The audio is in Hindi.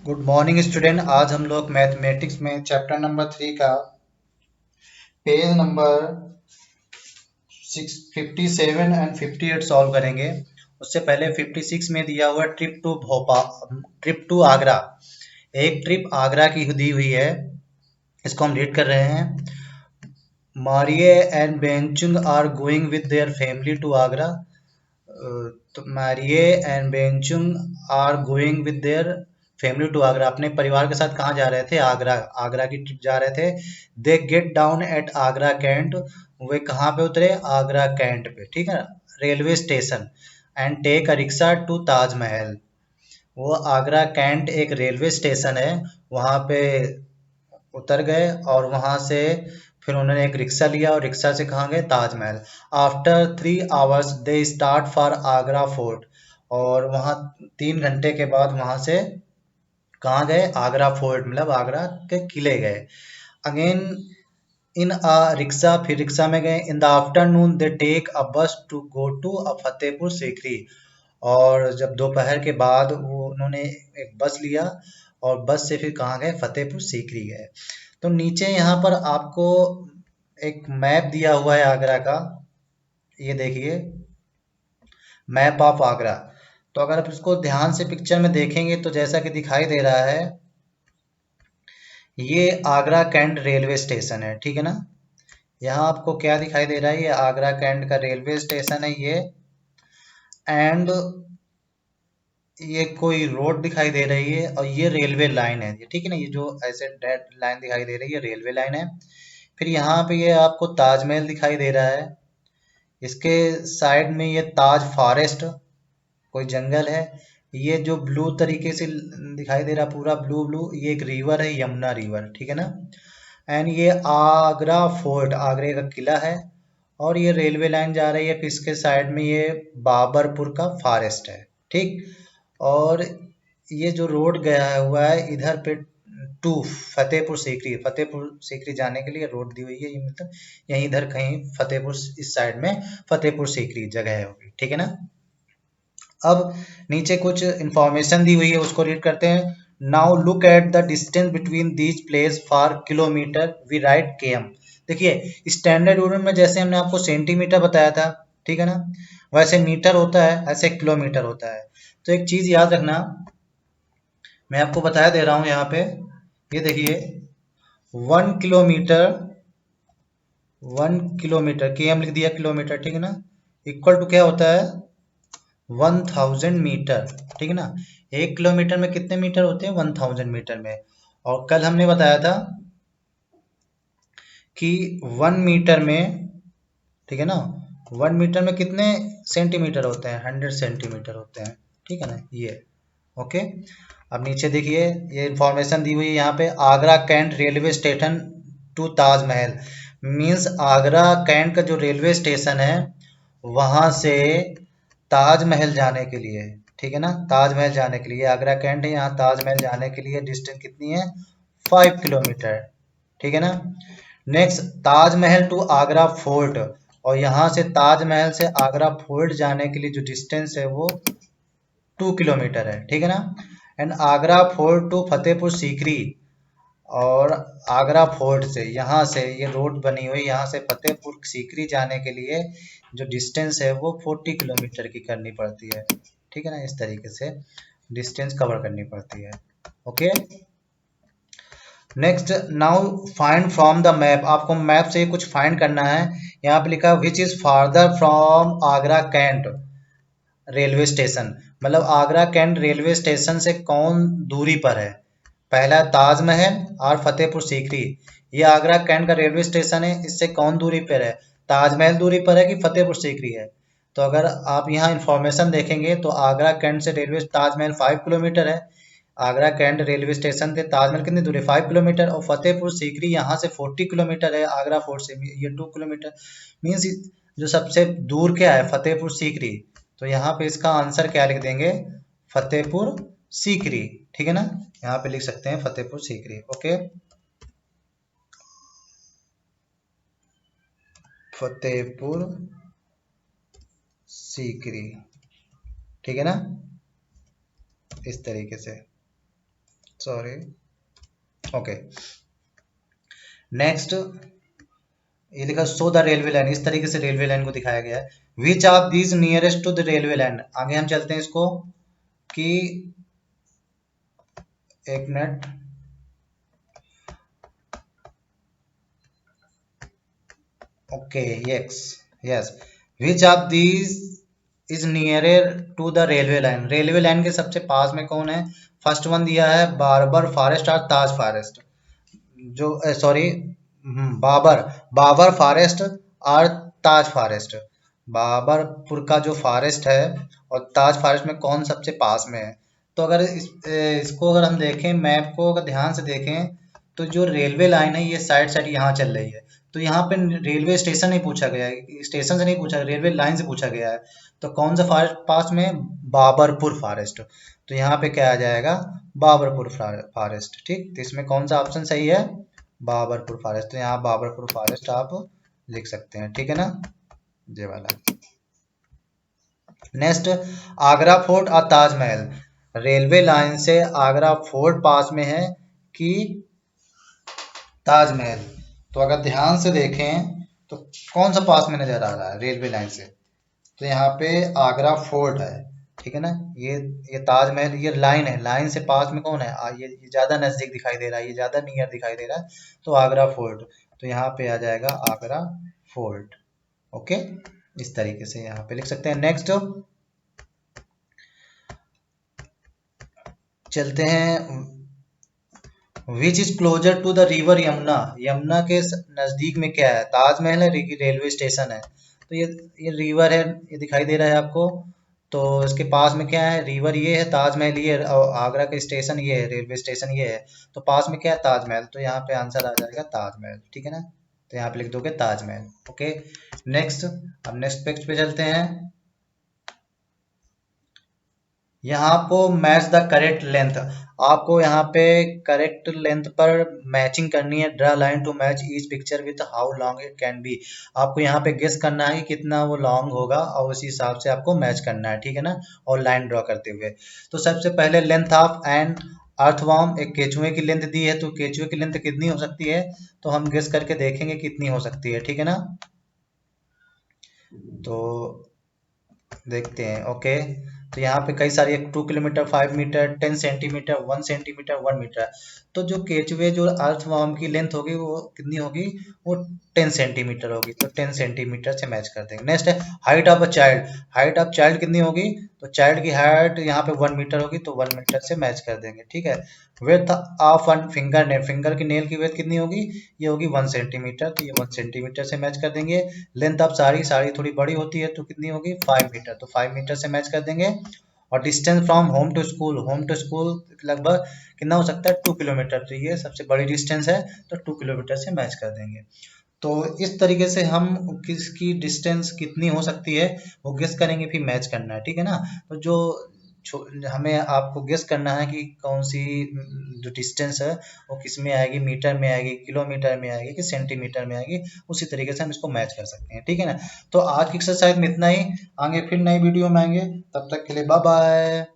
Good morning student. आज हम लोग मैथमेटिक्स में चैप्टर नंबर 3 का पेज नंबर 57 एंड 58 सॉल्व करेंगे। उससे पहले 56 में दिया हुआ ट्रिप टू आगरा। एक ट्रिप आगरा की दी हुई है, इसको हम रीड कर रहे हैं। Marie and Benchung are going with their family to Agra. तो Marie and Benchung are going with their family to Agra. अपने परिवार के साथ कहाँ जा रहे थे? आगरा। आगरा की ट्रिप जा रहे थे। They get down at Agra cantt. वे कहाँ पे उतरे? आगरा कैंट पे, ठीक है, railway station. And take a rickshaw to Taj Mahal. वो आगरा कैंट एक रेलवे स्टेशन है, वहाँ पे उतर गए और वहां से फिर उन्होंने एक रिक्शा लिया और रिक्शा से कहाँ गए? Taj Mahal. After 3 hours they start for Agra fort. और वहाँ 3 घंटे के बाद वहां से कहाँ गए? आगरा फोर्ट मतलब आगरा के किले गए। अगेन इन अ रिक्शा, फिर रिक्शा में गए। In the afternoon they take a bus to go to Fatehpur Sikri. और जब दोपहर के बाद वो उन्होंने एक बस लिया और बस से फिर कहाँ गए? फतेहपुर सीकरी गए। तो नीचे यहाँ पर आपको एक मैप दिया हुआ है आगरा का, ये देखिए, मैप ऑफ आगरा। तो अगर आप इसको ध्यान से पिक्चर में देखेंगे तो जैसा कि दिखाई दे रहा है, ये आगरा कैंट रेलवे स्टेशन है, ठीक है ना। यहाँ आपको क्या दिखाई दे रहा है? ये आगरा कैंट का रेलवे स्टेशन है ये। एंड ये कोई रोड दिखाई दे रही है और ये रेलवे लाइन है, ठीक है ना। ये जो ऐसे डेड लाइन दिखाई दे रही है, रेलवे लाइन है। फिर यहाँ पे ये आपको ताजमहल दिखाई दे रहा है। इसके साइड में ये ताज फॉरेस्ट, कोई जंगल है। ये जो ब्लू तरीके से दिखाई दे रहा, पूरा ब्लू ब्लू, ये एक रिवर है, यमुना रिवर, ठीक है ना। एंड ये आगरा फोर्ट, आगरे का किला है। और ये रेलवे लाइन जा रही है, फिर इसके साइड में ये बाबरपुर का फॉरेस्ट है, ठीक। और ये जो रोड गया हुआ है इधर पे टू फतेहपुर सीकरी, फतेहपुर सीकरी जाने के लिए रोड दी हुई है, ये मतलब यहीं इधर कहीं फतेहपुर, इस साइड में फतेहपुर सीकरी जगह होगी, ठीक है ना। अब नीचे कुछ इंफॉर्मेशन दी हुई है, उसको रीड करते हैं। Now look at the distance between these place for kilometre, we write KM. देखिए स्टैंडर्ड यूनिट में जैसे हमने आपको सेंटीमीटर बताया था, ठीक है ना, वैसे मीटर होता है, ऐसे किलोमीटर होता है। तो एक चीज याद रखना, मैं आपको बताया दे रहा हूं यहाँ पे, ये देखिए 1 किलोमीटर, 1 किलोमीटर केएम लिख दिया, किलोमीटर, ठीक है ना, इक्वल टू क्या होता है? 1000 मीटर, ठीक है ना। 1 किलोमीटर में कितने मीटर होते हैं? 1000 मीटर में। और कल हमने बताया था कि 1 मीटर में, ठीक है ना, 1 मीटर में कितने सेंटीमीटर होते हैं? 100 सेंटीमीटर होते हैं, ठीक है ना, ये ओके। अब नीचे देखिए, ये इंफॉर्मेशन दी हुई है यहाँ पे, Agra cantt railway station to Taj Mahal. Means Agra cantt का जो रेलवे स्टेशन है वहां से ताजमहल जाने के लिए, ठीक है ना, ताजमहल जाने के लिए, आगरा कैंट है, यहाँ ताजमहल जाने के लिए डिस्टेंस कितनी है? 5 किलोमीटर, ठीक है ना। Next Taj Mahal to Agra fort, और यहाँ से ताजमहल से आगरा फोर्ट जाने के लिए जो डिस्टेंस है वो 2 किलोमीटर है, ठीक है ना। And Agra fort to Fatehpur Sikri, और आगरा फोर्ट से, यहाँ से ये रोड बनी हुई, यहाँ से फतेहपुर सीकरी जाने के लिए जो डिस्टेंस है वो 40 किलोमीटर की करनी पड़ती है, ठीक है ना। इस तरीके से डिस्टेंस कवर करनी पड़ती है, okay. Next, now find from the map. आपको मैप से कुछ फाइंड करना है। यहाँ पे लिखा which is farther from Agra cantt railway station, मतलब आगरा कैंट रेलवे स्टेशन से कौन दूरी पर है? पहला ताजमहल और फतेहपुर सीकरी। ये आगरा कैंट का रेलवे स्टेशन है, इससे कौन दूरी पर है? ताजमहल दूरी पर है कि फतेहपुर सीकरी है? तो अगर आप यहाँ इंफॉर्मेशन देखेंगे तो आगरा कैंट से रेलवे ताजमहल 5 किलोमीटर है। आगरा कैंट रेलवे स्टेशन से ताजमहल कितनी दूरी? 5 किलोमीटर। और फतेहपुर सीकरी यहाँ से 40 किलोमीटर है, आगरा फोर्ट से ये 2 किलोमीटर। मीन्स जो सबसे दूर क्या है? फतेहपुर सीकरी। तो यहाँ पे इसका आंसर क्या लिख देंगे? फतेहपुर सीकरी, ठीक है ना। यहाँ पे लिख सकते हैं फतेहपुर सीकरी, ओके, फतेहपुर सीकरी, ठीक है ना, इस तरीके से, सॉरी, ओके। नेक्स्ट ये लिखा शो द रेलवे लाइन, इस तरीके से रेलवे लाइन को दिखाया गया है। Which of these nearest to the railway line, आगे हम चलते हैं इसको कि एक minute, okay yes yes, which of these is nearer to the railway line, railway line के सबसे पास में कौन है? फर्स्ट वन दिया है बार्बर फॉरेस्ट और ताज फॉरेस्ट, जो सॉरी बाबर, बाबर फॉरेस्ट और ताज फॉरेस्ट, बाबरपुर का जो फॉरेस्ट है और ताज फॉरेस्ट में कौन सबसे पास में है? तो अगर इसको अगर हम देखें, मैप को अगर ध्यान से देखें, तो जो रेलवे लाइन है ये साइड साइड यहाँ चल रही है, तो यहाँ पे रेलवे स्टेशन नहीं पूछा गया है, स्टेशन से नहीं पूछा, रेलवे लाइन से पूछा गया है। तो कौन सा फॉरेस्ट पास में? बाबरपुर फॉरेस्ट। तो यहाँ पे क्या आ जाएगा? बाबरपुर फॉरेस्ट। ठीक, तो इसमें कौन सा ऑप्शन सही है? बाबरपुर फॉरेस्ट। तो यहाँ बाबरपुर फॉरेस्ट आप लिख सकते हैं, ठीक है ना, ये वाला। नेक्स्ट, आगरा फोर्ट और ताजमहल, रेलवे लाइन से आगरा फोर्ट पास में है कि ताजमहल? तो अगर ध्यान से देखें तो कौन सा पास में नजर आ रहा है रेलवे लाइन से? तो यहाँ पे आगरा फोर्ट है, ठीक है ना। ये ताजमहल, ये लाइन है, लाइन से पास में कौन है? ये ज्यादा नजदीक दिखाई दे रहा है, ये ज्यादा नियर दिखाई दे रहा है, तो आगरा फोर्ट। तो यहाँ पे आ जाएगा आगरा फोर्ट। ओके, इस तरीके से यहाँ पे लिख सकते हैं। नेक्स्ट चलते हैं, which is closer to the river Yamuna, Yamuna के नजदीक में क्या है? ताजमहल है, रेलवे स्टेशन है। तो ये रिवर है, ये दिखाई दे रहा है आपको, तो इसके पास में क्या है? रिवर ये है, ताजमहल ये है, और आगरा का स्टेशन ये है, रेलवे स्टेशन ये है, तो पास में क्या है? ताजमहल। तो यहाँ पे आंसर आ जाएगा ताजमहल, ठीक है ना। तो यहाँ पे लिख दोगे ताजमहल। ओके, नेक्स्ट, अब नेक्स्ट पेज पे चलते हैं। यहाँ को मैच द करेक्ट लेंथ, आपको यहाँ पे करेक्ट लेंथ पर मैचिंग करनी है। Draw line to match each picture with how long it can be, आपको यहाँ पे गेस करना है कि कितना वो लॉन्ग होगा और उसी हिसाब से आपको मैच करना है, ठीक है ना, और लाइन ड्रॉ करते हुए। तो सबसे पहले लेंथ ऑफ एंड अर्थवॉर्म, एक केचुए की लेंथ दी है, तो केचुए की लेंथ कितनी हो सकती है? तो हम गेस करके देखेंगे कितनी हो सकती है, ठीक है ना। तो देखते हैं। ओके, तो यहाँ पे कई सारी 2 kilometre, 5 metre, 10 centimetre, 1 centimetre, 1 metre. तो जो केचुए, जो अर्थवर्म की लेंथ होगी वो कितनी होगी? वो 10 सेंटीमीटर होगी, तो 10 सेंटीमीटर से मैच कर देंगे। नेक्स्ट है height of a child, height of child कितनी होगी? तो चाइल्ड की हाइट यहाँ पे 1 मीटर होगी, तो 1 मीटर से मैच कर देंगे, ठीक है। Width of one finger nail, finger की नेल की विड्थ कितनी होगी? ये होगी 1 सेंटीमीटर, तो ये 1 सेंटीमीटर से मैच कर देंगे। लेंथ ऑफ साड़ी, साड़ी थोड़ी बड़ी होती है, तो कितनी होगी? 5 मीटर, तो 5 मीटर से मैच कर देंगे। और distance from home to school, home to school लगभग कितना हो सकता है? 2 किलोमीटर, तो ये सबसे बड़ी डिस्टेंस है, तो 2 किलोमीटर से मैच कर देंगे। तो इस तरीके से हम किसकी डिस्टेंस कितनी हो सकती है वो गेस करेंगे, फिर मैच करना है, ठीक है ना। तो जो हमें आपको गेस करना है कि कौन सी जो डिस्टेंस है वो किस में आएगी, मीटर में आएगी, किलोमीटर में आएगी, कि सेंटीमीटर में आएगी, उसी तरीके से हम इसको मैच कर सकते हैं, ठीक है ना। तो आज की एक्सरसाइज में इतना ही, आगे फिर नई वीडियो में आएंगे, तब तक के लिए बाय बाय।